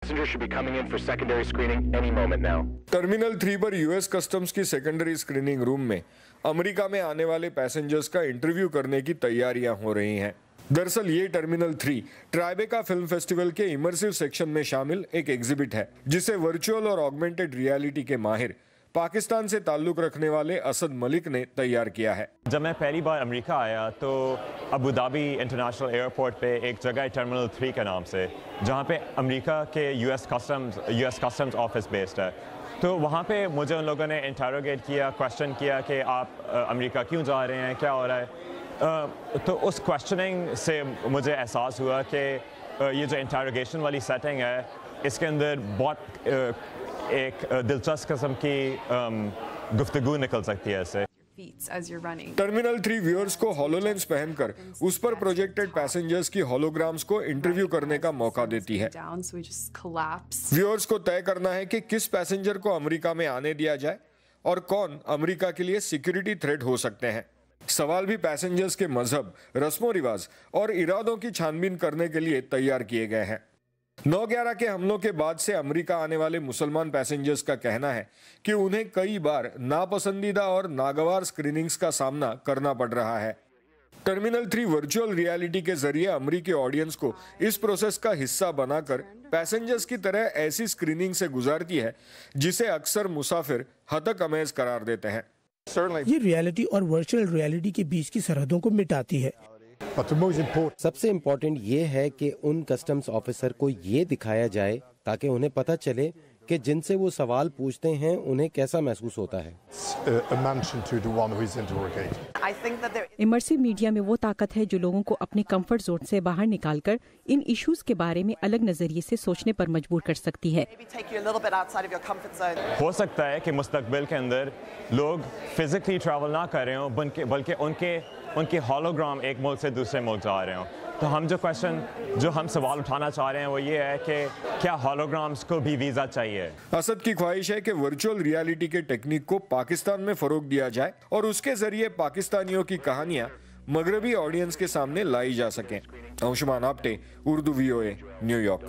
Passengers should be coming in for secondary screening any moment now. Terminal 3 पर US customs की secondary screening room में America में आने वाले पैसेंजर्स का इंटरव्यू करने की तैयारियां हो रही हैं। दरअसल ये टर्मिनल 3 ट्राइबेका फिल्म फेस्टिवल के इमर्सिव सेक्शन में शामिल एक एग्जिबिट है, जिसे वर्चुअल और ऑगमेंटेड रियलिटी के माहिर पाकिस्तान से ताल्लुक रखने वाले असद मलिक ने तैयार किया है। जब मैं पहली बार अमेरिका आया तो अबू धाबी इंटरनेशनल एयरपोर्ट पे एक जगह है टर्मिनल 3 के नाम से, जहाँ पे अमेरिका के यूएस कस्टम्स ऑफिस बेस्ड है। तो वहाँ पे मुझे उन लोगों ने इंटरोगेट किया, क्वेश्चन किया कि आप अमेरिका क्यों जा रहे हैं, क्या हो रहा है। तो उस क्वेश्चनिंग से मुझे एहसास हुआ कि ये जो इंटरोगेशन वाली सेटिंग है, इसके अंदर बहुत एक दिलचस्प किस्म की गुफ्तगू निकल सकती है इससे। टर्मिनल 3 व्यूअर्स को होलोलेंस पहनकर उस पर प्रोजेक्टेड पैसेंजर्स की होलोग्राम्स को इंटरव्यू करने का मौका देती है। व्यूअर्स को तय करना है कि किस पैसेंजर को अमेरिका में आने दिया जाए और कौन अमेरिका के लिए सिक्योरिटी थ्रेट हो सकते हैं। सवाल भी पैसेंजर्स के मजहब, रस्मों रिवाज और इरादों की छानबीन करने के लिए तैयार किए गए हैं। 9/11 के हमलों के बाद से अमेरिका आने वाले मुसलमान पैसेंजर्स का कहना है कि उन्हें कई बार नापसंदीदा और नागवार स्क्रीनिंग्स का सामना करना पड़ रहा है। टर्मिनल 3 वर्चुअल रियलिटी के जरिए अमेरिकी ऑडियंस को इस प्रोसेस का हिस्सा बनाकर पैसेंजर्स की तरह ऐसी स्क्रीनिंग से गुजारती है जिसे अक्सर मुसाफिर हतक अमेज करार देते हैं। ये रियलिटी और वर्चुअल रियलिटी के बीच की सरहदों को मिटाती है। सबसे इम्पोर्टेंट ये है कि उन कस्टम्स ऑफिसर को ये दिखाया जाए ताकि उन्हें पता चले कि जिनसे वो सवाल पूछते हैं उन्हें कैसा महसूस होता है। इमर्सिव मीडिया में वो ताकत है जो लोगों को अपने कंफर्ट जोन से बाहर निकालकर इन इश्यूज के बारे में अलग नजरिए से सोचने पर मजबूर कर सकती है। हो सकता है कि मुस्तकबिल के अंदर लोग फिजिकली ट्रैवल ना कर रहे हो बल्कि उनके हॉलोग्राम एक मुल्क से दूसरे मुल्क जा रहे हो। तो हम सवाल उठाना चाह रहे हैं वो ये है कि क्या हॉलोग्राम्स को भी वीजा चाहिए। असद की ख्वाहिश है कि वर्चुअल रियलिटी के टेक्निक को पाकिस्तान में फरोग दिया जाए और उसके जरिए पाकिस्तानियों की कहानियां मगरबी ऑडियंस के सामने लाई जा सकें। Anshuman Apte, Urdu VOA, New York.